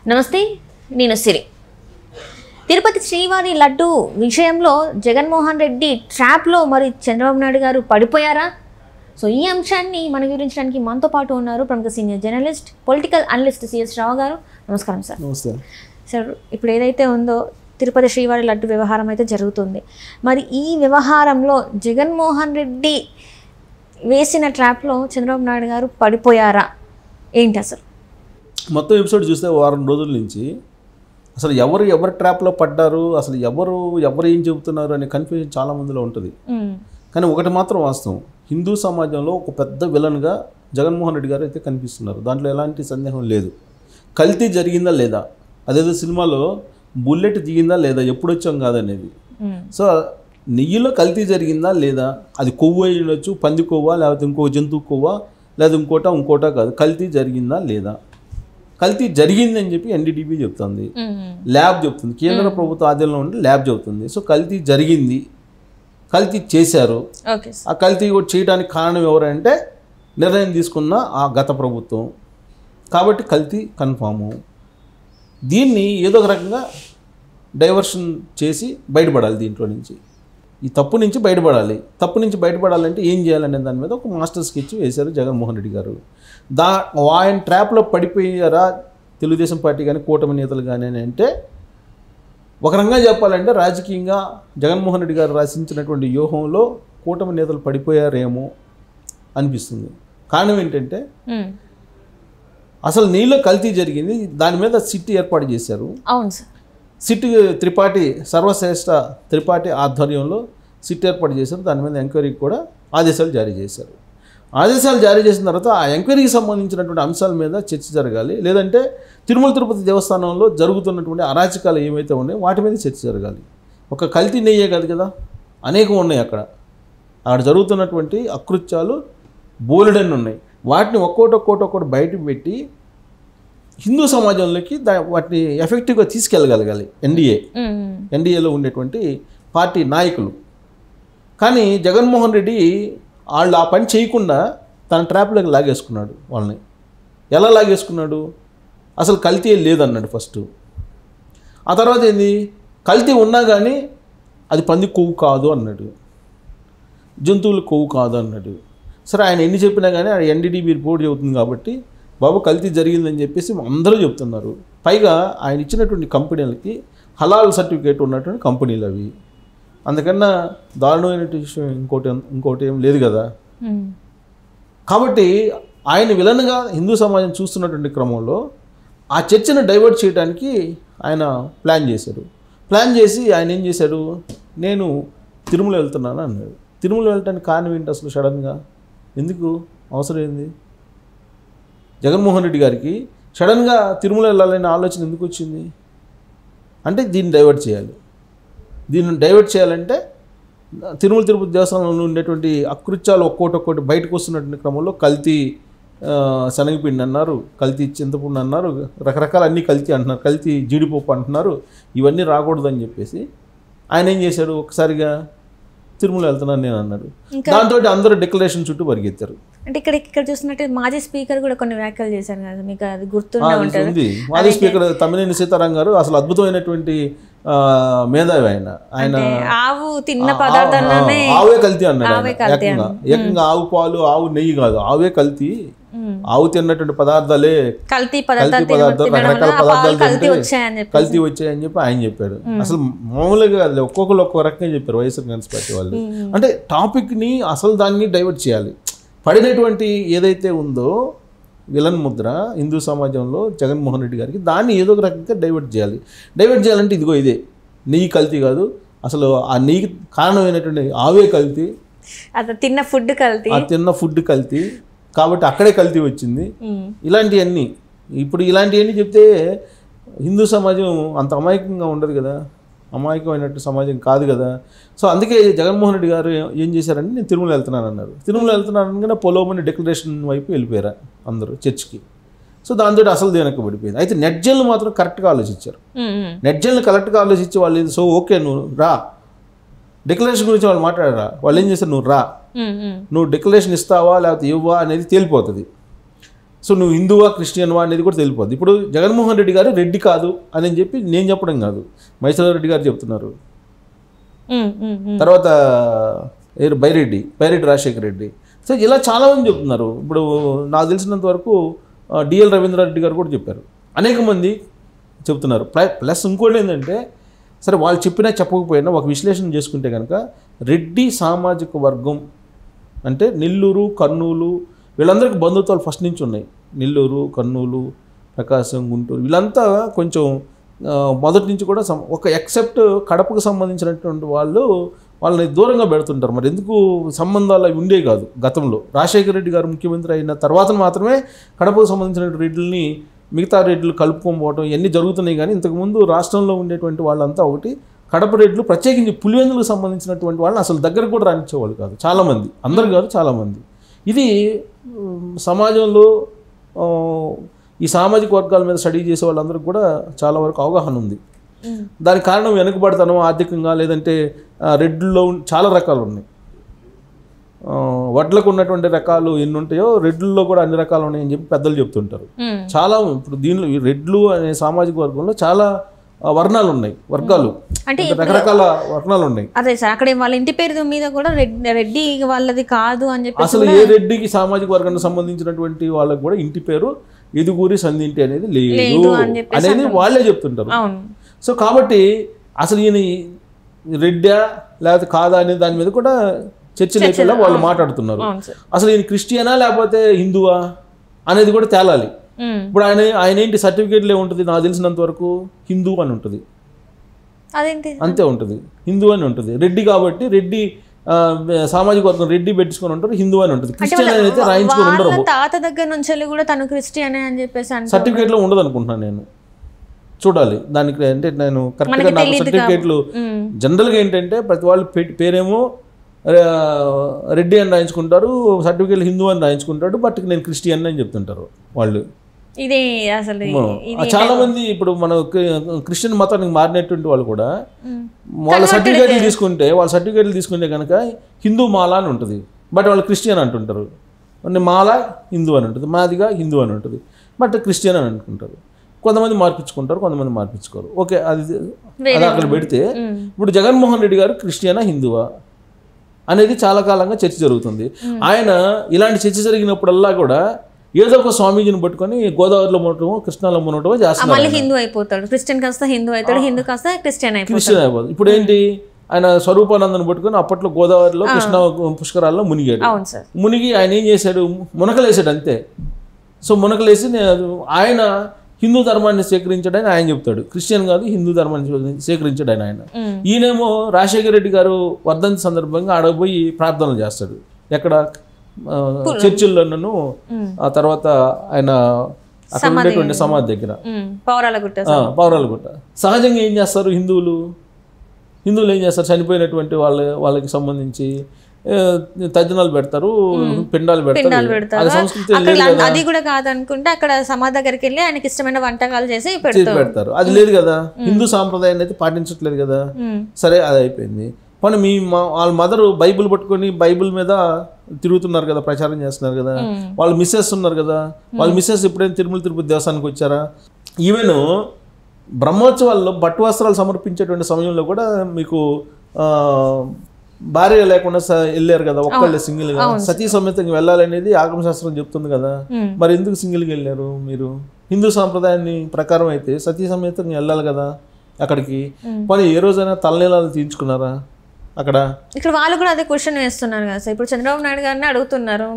నమస్తే, నేను సిరి. తిరుపతి శ్రీవారి లడ్డు విషయంలో జగన్మోహన్ రెడ్డి ట్రాప్లో మరి చంద్రబాబు నాయుడు గారు పడిపోయారా? సో ఈ అంశాన్ని మన గురించడానికి మనతో పాటు ఉన్నారు ప్రముఖ senior journalist, political analyst CS Rao garu. నమస్కారం సార్. నమస్తే సార్. ఇప్పుడు ఏదైతే ఉందో తిరుపతి శ్రీవారి లడ్డు వ్యవహారం అయితే జరుగుతుంది. మరి ఈ వ్యవహారంలో జగన్మోహన్ రెడ్డి వేసిన ట్రాప్లో చంద్రబాబు నాయుడు గారు పడిపోయారా ఏంటి అసలు? మొత్తం ఎపిసోడ్ చూస్తే వారం రోజుల నుంచి అసలు ఎవరు ట్రాప్లో పడ్డారు, అసలు ఎవరు ఏం చెబుతున్నారు అనే కన్ఫ్యూజన్ చాలా మందిలో ఉంటుంది. కానీ ఒకటి మాత్రం వాస్తవం, హిందూ సమాజంలో ఒక పెద్ద విలన్గా జగన్మోహన్ రెడ్డి గారు అయితే కనిపిస్తున్నారు. దాంట్లో ఎలాంటి సందేహం లేదు. కల్తీ జరిగిందా లేదా, అదేదో సినిమాలో బుల్లెట్ దిగిందా లేదా, ఎప్పుడు వచ్చాం కాదనేది. సో నెయ్యిలో కల్తీ జరిగిందా లేదా, అది కొవ్వు అయి ఉండొచ్చు, పంది కొవ్వా లేకపోతే ఇంకో జంతువు కొవ్వా లేదా ఇంకోటా కాదు, కల్తీ జరిగిందా లేదా. కల్తీ జరిగిందని చెప్పి ఎన్డీటీవీ చెప్తుంది, ల్యాబ్ చెప్తుంది, కేంద్ర ప్రభుత్వ ఆధీనంలో ఉండి ల్యాబ్ చెప్తుంది. సో కల్తీ జరిగింది, కల్తీ చేశారు. ఆ కల్తీ కూడా చేయడానికి కారణం ఎవరంటే నిర్ణయం తీసుకున్న ఆ గత ప్రభుత్వం. కాబట్టి కల్తీ కన్ఫాము. దీన్ని ఏదో ఒక రకంగా డైవర్షన్ చేసి బయటపడాలి. దీంట్లో నుంచి ఈ తప్పు నుంచి బయటపడాలి. తప్పు నుంచి బయటపడాలంటే ఏం చేయాలనే దాని మీద ఒక మాస్టర్ స్కెచ్ వేశారు జగన్మోహన్ రెడ్డి గారు. ఆయన ట్రాప్లో పడిపోయారా తెలుగుదేశం పార్టీ కానీ కూటమి నేతలు కానీ అని అంటే, ఒక రకంగా చెప్పాలంటే రాజకీయంగా జగన్మోహన్ రెడ్డి గారు రచించినటువంటి వ్యూహంలో కూటమి నేతలు పడిపోయారేమో అనిపిస్తుంది. కారణం ఏంటంటే అసలు నీళ్ళు కల్తీ జరిగింది, దాని మీద సిట్ ఏర్పాటు చేశారు. అవును సార్. సిట్ త్రిపాఠి, సర్వశ్రేష్ఠ త్రిపాఠి ఆధ్వర్యంలో సిట్ ఏర్పాటు చేశారు. దాని మీద ఎంక్వైరీకి కూడా ఆదేశాలు జారీ చేశారు. ఆదేశాలు జారీ చేసిన తర్వాత ఆ ఎంక్వైరీకి సంబంధించినటువంటి అంశాల మీద చర్చ జరగాలి. లేదంటే తిరుమల తిరుపతి దేవస్థానంలో జరుగుతున్నటువంటి అరాచకాలు ఏమైతే ఉన్నాయో వాటి మీద చర్చ జరగాలి. ఒక కల్తీ నెయ్యే కాదు కదా, అనేకం ఉన్నాయి. అక్కడ జరుగుతున్నటువంటి అకృత్యాలు బోలెడన్ని ఉన్నాయి. వాటిని ఒక్కోటి బయటకు పెట్టి హిందూ సమాజంలోకి వాటిని ఎఫెక్టివ్గా తీసుకెళ్ళగలగాలి ఎన్డీఏలో ఉండేటువంటి పార్టీ నాయకులు. కానీ జగన్మోహన్ రెడ్డి వాళ్ళు ఆ పని చేయకుండా తన ట్రాప్లోకి లాగేసుకున్నాడు వాళ్ళని. ఎలా లాగేసుకున్నాడు? అసలు కల్తీ లేదన్నాడు ఫస్ట్. ఆ తర్వాత ఏంది, కల్తీ ఉన్నా కానీ అది పంది కొవ్వు కాదు అన్నాడు, జంతువులు కొవ్వు కాదు అన్నాడు. సరే, ఆయన ఎన్ని చెప్పినా కానీ ఎన్డీటీవీ రిపోర్ట్ చెబుతుంది కాబట్టి బాబు కల్తీ జరిగిందని చెప్పేసి అందరూ చెప్తున్నారు. పైగా ఆయన ఇచ్చినటువంటి కంపెనీలకి హలాల్ సర్టిఫికేట్ ఉన్నటువంటి కంపెనీలు అవి. అందుకన్నా దారుణమైన విషయం ఇంకోటి ఏం లేదు కదా. కాబట్టి ఆయన విలన్గా హిందూ సమాజం చూస్తున్నటువంటి క్రమంలో ఆ చర్చను డైవర్ట్ చేయడానికి ఆయన ప్లాన్ చేశాడు. ప్లాన్ చేసి ఆయన ఏం చేశాడు, నేను తిరుమల వెళ్తున్నాను అన్నాడు. తిరుమల వెళ్ళటానికి కారణం ఏంటి అసలు? సడన్గా ఎందుకు, అవసరం ఏంది? జగన్మోహన్ రెడ్డి గారికి సడన్గా తిరుమల వెళ్ళాలనే ఆలోచన ఎందుకు వచ్చింది అంటే, దీన్ని డైవర్ట్ చేయాలి. దీన్ని డైవర్ట్ చేయాలంటే తిరుమల తిరుపతి దేవస్థానంలో ఉండేటువంటి అకృత్యాలు ఒక్కోటి బయటకు వస్తున్నటువంటి క్రమంలో కల్తీ శనగపిండి అన్నారు, కల్తీ చింతపండు అన్నారు, రకరకాల అన్ని కల్తీ అంటున్నారు, కల్తీ జీడిపప్పు అంటున్నారు. ఇవన్నీ రాకూడదని చెప్పేసి ఆయన ఏం చేశాడు, ఒకసారిగా తిరుమల వెళ్తున్నాను నేను అన్నాడు. దాంతో అందరూ డిక్లరేషన్ చుట్టూ పరిగెత్తారు. అంటే ఇక్కడ చూసినట్టు మాజీ స్పీకర్ కూడా కొన్ని వ్యాఖ్యలు చేశారు కదా, మీకు అది గుర్తుండే ఉంటుంది. మాజీ స్పీకర్ తమ్మినేని సీతారాం గారు అసలు అద్భుతమైనటువంటి మేధావి. ఆయన ఆవు తిన్న పదార్థాలనే ఆవే కల్తీ అన్నాడు. ఏకంగా ఆవు పాలు, ఆవు నెయ్యి కాదు, ఆవే కల్తీ. ఆవు తిన్నటువంటి పదార్థాలే కల్తీ పదార్థాలు, రకరకాల పదార్థాలు కల్తీ వచ్చాయని చెప్పి ఆయన చెప్పాడు. అసలు మామూలుగా కాదు, ఒక్కొక్కరు ఒక్కొక్క రకంగా చెప్పారు వైఎస్ఆర్ కాంగ్రెస్ పార్టీ వాళ్ళు. అంటే టాపిక్ని అసలు దాన్ని డైవర్ట్ చేయాలి. పడినటువంటి ఏదైతే ఉందో విలన్ ముద్ర హిందూ సమాజంలో జగన్మోహన్ రెడ్డి గారికి, దాన్ని ఏదో ఒక రకంగా డైవర్ట్ చేయాలి. డైవర్ట్ చేయాలంటే ఇదే నెయ్యి కల్తీ కాదు, అసలు ఆ నెయ్యి కారణమైనటువంటి ఆవే కల్తీ, తిన్న ఫుడ్ కల్తీ, కాబట్టి అక్కడే కల్తీ వచ్చింది. ఇలాంటివన్నీ ఇలాంటివన్నీ చెప్తే హిందూ సమాజం అంత అమాయకంగా ఉండదు కదా, అమాయకమైనట్టు సమాజం కాదు కదా. సో అందుకే జగన్మోహన్ రెడ్డి గారు ఏం చేశారంటే, నేను తిరుమల వెళ్తున్నాను అన్నారు. తిరుమల వెళ్తున్నాను అనగానే పొలోమని డిక్లరేషన్ వైపు వెళ్ళిపోయారు అందరూ చర్చ్కి. సో దాంతో అసలు వెనక్కి పడిపోయింది. అయితే నెట్జన్లు మాత్రం కరెక్ట్గా ఆలోచించారు. నెట్జన్లు కరెక్ట్గా ఆలోచించి వాళ్ళు సో ఓకే నువ్వు రా, డిక్లరేషన్ గురించి వాళ్ళు మాట్లాడరా, వాళ్ళు ఏం చేశారు, నువ్వు రా, నువ్వు డిక్లరేషన్ ఇస్తావా లేకపోతే ఇవ్వా అనేది తేలిపోతుంది. సో నువ్వు హిందువా క్రిస్టియన్వా అనేది కూడా తెలిపోద్ది. ఇప్పుడు జగన్మోహన్ రెడ్డి గారు రెడ్డి కాదు అని చెప్పి నేను చెప్పడం కాదు, మైసూర్ రెడ్డి గారు చెప్తున్నారు. తర్వాత బైరెడ్డి రాజశేఖర రెడ్డి. సో ఇలా చాలామంది చెప్తున్నారు. ఇప్పుడు నాకు తెలిసినంత వరకు డిఎల్ రవీంద్రారెడ్డి గారు కూడా చెప్పారు, అనేక మంది చెప్తున్నారు. ప్లస్ ఇంకోటి ఏంటంటే, సరే వాళ్ళు చెప్పినా చెప్పకపోయినా ఒక విశ్లేషణ చేసుకుంటే కనుక రెడ్డి సామాజిక వర్గం అంటే నెల్లూరు, కర్నూలు వీళ్ళందరికీ బంధుత్వాలు ఫస్ట్ నుంచి ఉన్నాయి. నెల్లూరు, కర్నూలు, ప్రకాశం, గుంటూరు వీళ్ళంతా కొంచెం మొదటి నుంచి కూడా ఒక ఎక్సెప్ట్ కడపకు సంబంధించినటువంటి వాళ్ళని దూరంగా పెడుతుంటారు. మరి ఎందుకు సంబంధాలు అవి ఉండే కాదు గతంలో. రాజశేఖర రెడ్డి గారు ముఖ్యమంత్రి అయిన తర్వాత మాత్రమే కడపకు సంబంధించిన రెడ్డిని మిగతా రెడ్లు కలుపుకోకపోవడం ఇవన్నీ జరుగుతున్నాయి. కానీ ఇంతకుముందు రాష్ట్రంలో ఉండేటువంటి వాళ్ళంతా ఒకటి, కడప రెడ్లు ప్రత్యేకించి పులివెందులకు సంబంధించినటువంటి వాళ్ళని అసలు దగ్గర కూడా రానిచ్చేవాళ్ళు కాదు చాలామంది, అందరు కాదు చాలామంది. ఇది సమాజంలో ఈ సామాజిక వర్గాల మీద స్టడీ చేసే వాళ్ళందరికీ కూడా చాలా వరకు అవగాహన ఉంది. దానికి కారణం వెనుకబడతాను ఆర్థికంగా, లేదంటే రెడ్లలో చాలా రకాలు ఉన్నాయి. వడ్లకు ఉన్నటువంటి రకాలు ఎన్ని ఉంటాయో రెడ్లలో కూడా అన్ని రకాలు ఉన్నాయని చెప్పి పెద్దలు చెప్తుంటారు. చాలా ఇప్పుడు దీనిలో రెడ్లు అనే సామాజిక వర్గంలో చాలా వర్ణాలు ఉన్నాయి, వర్గాలు అంటే రకరకాల వర్ణాలు ఉన్నాయి. అదే సార్, అక్కడ వాళ్ళ ఇంటి పేరు మీద కూడా రెడ్డి వాళ్ళది కాదు అని చెప్పి అసలు ఏ రెడ్డికి సామాజిక వర్గానికి సంబంధించినటువంటి వాళ్ళకి కూడా ఇంటి పేరు ఎదుగూరి సంధింటి అనేది లేదు అనేది వాళ్ళే చెప్తుంటారు. సో కాబట్టి అసలు ఈయన రెడ్డా లేకపోతే కాదా అనే దాని మీద కూడా చర్చ లేకుండా వాళ్ళు మాట్లాడుతున్నారు. అసలు ఈయన క్రిస్టియనా లేకపోతే హిందువా అనేది కూడా తేలాలి. ఇప్పుడు ఆయన ఏంటి సర్టిఫికేట్లో ఉంటుంది, నాకు తెలిసినంత వరకు హిందూ అని ఉంటుంది, అంతే ఉంటుంది, హిందూ అని ఉంటుంది. రెడ్డి కాబట్టి రెడ్డి సామాజిక వర్గం రెడ్డి పెట్టించుకొని ఉంటారు, హిందూ అని ఉంటుంది. క్రిస్టియన్ అయితే రాయించుకొని ఉండరు. తాత దగ్గర నుంచి కూడా తను క్రిస్టియన్ అని చెప్పేసి సర్టిఫికేట్లో ఉండదు అనుకుంటున్నాను నేను, చూడాలి దానికి. అంటే నేను కరెక్ట్గా నాకు సర్టిఫికేట్లు జనరల్గా ఏంటంటే ప్రతి వాళ్ళు పేరేమో రెడ్డి అని రాయించుకుంటారు, సర్టిఫికేట్లు హిందూ అని రాయించుకుంటాడు, బట్ నేను క్రిస్టియన్ అని చెప్తుంటారు వాళ్ళు. ఇదే అసలు చాలా మంది ఇప్పుడు మన క్రిస్టియన్ మతానికి మారినటువంటి వాళ్ళు కూడా వాళ్ళ సర్టిఫికేట్లు తీసుకుంటే కనుక హిందూ మాల అని ఉంటుంది, బట్ వాళ్ళు క్రిస్టియన్ అంటుంటారు. మాల హిందూ అని ఉంటుంది, మాదిగా హిందూ అని ఉంటుంది, బట్ క్రిస్టియన్ అని అనుకుంటారు. కొంతమంది మార్పించుకుంటారు, కొంతమంది మార్పించుకోరు. ఓకే, అది అక్కడ పెడితే ఇప్పుడు జగన్మోహన్ రెడ్డి గారు క్రిస్టియనా హిందువా అనేది చాలా కాలంగా చర్చ జరుగుతుంది. ఆయన ఇలాంటి చర్చ జరిగినప్పుడల్లా కూడా ఏదో ఒక స్వామీజీని పట్టుకొని గోదావరిలో మునటమో కృష్ణాలో మునటమో చేస్తున్నారు. హిందూ అయిపోతాడు, క్రిస్టియన్ కాస్త హిందూ అవుతాడు, హిందూ కాస్త క్రిస్టియన్ అయిపోతాడు. ఇప్పుడు ఏంటి, ఆయన స్వరూపానందను పట్టుకొని అప్పట్లో గోదావరిలో కృష్ణ పుష్కరాల్లో మునిగాడు. మునిగి ఆయన ఏం చేశాడు, మునకలేసాడు అంతే. సో మునకలేసి ఆయన హిందూ ధర్మాన్ని స్వీకరించాడని ఆయన చెప్తాడు, క్రిస్టియన్ కాదు హిందూ ధర్మాన్ని స్వీకరించాడని ఆయన. ఈయనేమో రాజశేఖర రెడ్డి గారు వర్ధంతి సందర్భంగా ఆడపోయి ప్రార్థనలు చేస్తాడు, ఎక్కడ చర్చిల్లోనూ, ఆ తర్వాత ఆయన అక్కడ ఉండేటువంటి సమాధి దగ్గర పౌరాలగుట్ట. సహజంగా ఏం చేస్తారు హిందువులు ఏం చేస్తారు, చనిపోయినటువంటి వాళ్ళకి సంబంధించి తజ్జనాలు పెడతారు, పిండాలు పెడతారు. అది కూడా కాదనుకుంటే అక్కడ సమాధి దగ్గరికి వెళ్ళి ఆయనకి ఇష్టమైన వంటకాలు చేసి పెడతారు. అది లేదు కదా, హిందూ సాంప్రదాయాన్ని అయితే పాటించట్లేదు కదా. సరే, అది అయిపోయింది. మన వాళ్ళ మదరు బైబిల్ పట్టుకొని బైబిల్ మీద తిరుగుతున్నారు కదా, ప్రచారం చేస్తున్నారు కదా. వాళ్ళు మిస్సెస్ ఉన్నారు కదా, వాళ్ళ మిస్సెస్ ఎప్పుడైనా తిరుపతి దేవస్థానానికి వచ్చారా? ఈవెన్ బ్రహ్మోత్సవాల్లో పట్టు వస్త్రాలు సమర్పించేటువంటి సమయంలో కూడా మీకు భార్య లేకుండా వెళ్ళారు కదా, ఒక్కళ్ళే సింగిల్ గా. సతీ సమేతంగా వెళ్ళాలనేది ఆగమశాస్త్రం చెప్తుంది కదా, మరి ఎందుకు సింగిల్గా వెళ్ళారు మీరు? హిందూ సాంప్రదాయాన్ని ప్రకారం అయితే సతీ సమేతంగా వెళ్ళాలి కదా అక్కడికి. కానీ ఏ రోజైనా తలనీలాలు తీయించుకున్నారా అక్కడ? ఇక్కడ వాళ్ళు కూడా అదే క్వశ్చన్ వేస్తున్నారు కదా సార్. ఇప్పుడు చంద్రబాబు నాయుడు గారిని అడుగుతున్నారు,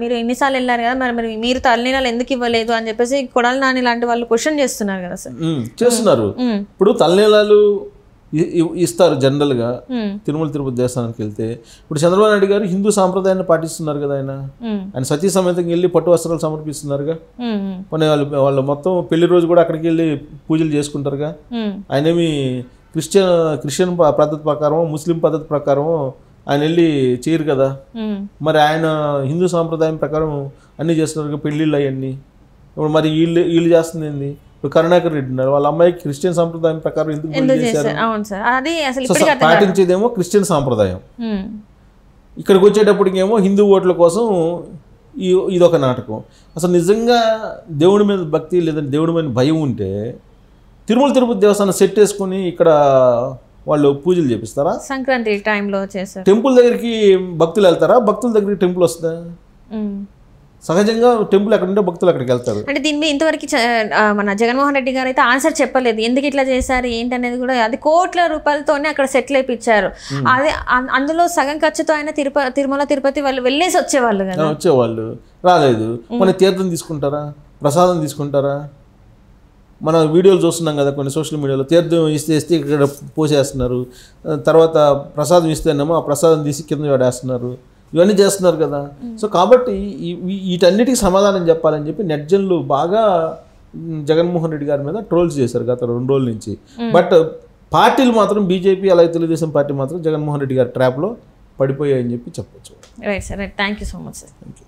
మీరు ఎన్నిసార్లు వెళ్ళారు కదా, మరి మీరు తలనీలాలు ఎందుకు ఇవ్వలేదు అని చెప్పేసి కొడాలి నాని లాంటి వాళ్ళు క్వశ్చన్ చేస్తున్నారు కదా సార్. చేస్తున్నారు. ఇప్పుడు తలనీలాలు ఇస్తారు జనరల్గా తిరుపతి దేవస్థానానికి వెళ్తే. ఇప్పుడు చంద్రబాబు నాయుడు గారు హిందూ సాంప్రదాయాన్ని పాటిస్తున్నారు కదా, ఆయన సతీ సమేతంగా వెళ్ళి పట్టు వస్త్రాలు సమర్పిస్తున్నారుగా. కొన్ని వాళ్ళు మొత్తం పెళ్లి రోజు కూడా అక్కడికి వెళ్ళి పూజలు చేసుకుంటారుగా. ఆయనేమి క్రిస్టియన్ పద్ధతి ప్రకారం, ముస్లిం పద్ధతి ప్రకారం ఆయన వెళ్ళి చేయరు కదా. మరి ఆయన హిందూ సాంప్రదాయం ప్రకారం అన్నీ చేస్తున్నారు, పెళ్ళిళ్ళు అవన్నీ. ఇప్పుడు మరి వీళ్ళు చేస్తుంది ఏంది? ఇప్పుడు కరుణాకర్ రెడ్డి ఉన్నారు, వాళ్ళ అమ్మాయికి క్రిస్టియన్ సాంప్రదాయం ప్రకారం ఎందుకు చేశారు? పాటించేదేమో క్రిస్టియన్ సాంప్రదాయం, ఇక్కడికి వచ్చేటప్పటికేమో హిందూ ఓట్ల కోసం ఇదొక నాటకం. అసలు నిజంగా దేవుడి మీద భక్తి లేదంటే దేవుడి మీద భయం ఉంటే తిరుమల తిరుపతి దేవస్థానం సెట్ వేసుకొని ఇక్కడ వాళ్ళు పూజలు చేపిస్తారా? సంక్రాంతి టైంలో చేశారు. టెంపుల్ దగ్గరికి భక్తులు వెళ్తారా? భక్తుల దగ్గరికి టెంపుల్ వస్తుందా? సహజంగా టెంపుల్ ఎక్కడ ఉంటే భక్తులు అక్కడికి వెళ్తారు. అంటే దీని మీద ఇంతవరకు మన జగన్మోహన్ రెడ్డి గారు అయితే ఆన్సర్ చెప్పలేదు, ఎందుకు ఇట్లా చేశారు ఏంటనేది కూడా. అది కోట్ల రూపాయలతోనే అక్కడ సెటిల్ అయిపించారు. అదే అందులో సగం ఖర్చుతో అయినా తిరుమల తిరుపతి వాళ్ళు వెళ్ళేసి వచ్చేవాళ్ళు కదా. వచ్చేవాళ్ళు రాలేదు. మన తీర్థం తీసుకుంటారా? ప్రసాదం తీసుకుంటారా? మన వీడియోలు చూస్తున్నాం కదా కొన్ని సోషల్ మీడియాలో, తీర్థం ఇస్తే ఇక్కడ పోసేస్తున్నారు, తర్వాత ప్రసాదం ఇస్తేనేమో ఆ ప్రసాదం తీసి కింద పడేస్తున్నారు, ఇవన్నీ చేస్తున్నారు కదా. సో కాబట్టి వీటన్నిటికీ సమాధానం చెప్పాలని చెప్పి నెట్జన్లు బాగా జగన్మోహన్ రెడ్డి గారి మీద ట్రోల్స్ చేశారు గత 2 రోజుల నుంచి. బట్ పార్టీలు మాత్రం బీజేపీ అలాగే తెలుగుదేశం పార్టీ మాత్రం జగన్మోహన్ రెడ్డి గారి ట్రాప్లో పడిపోయాయని చెప్పి చెప్పొచ్చు. Right sir, right. Thank you so much sir. Thank you.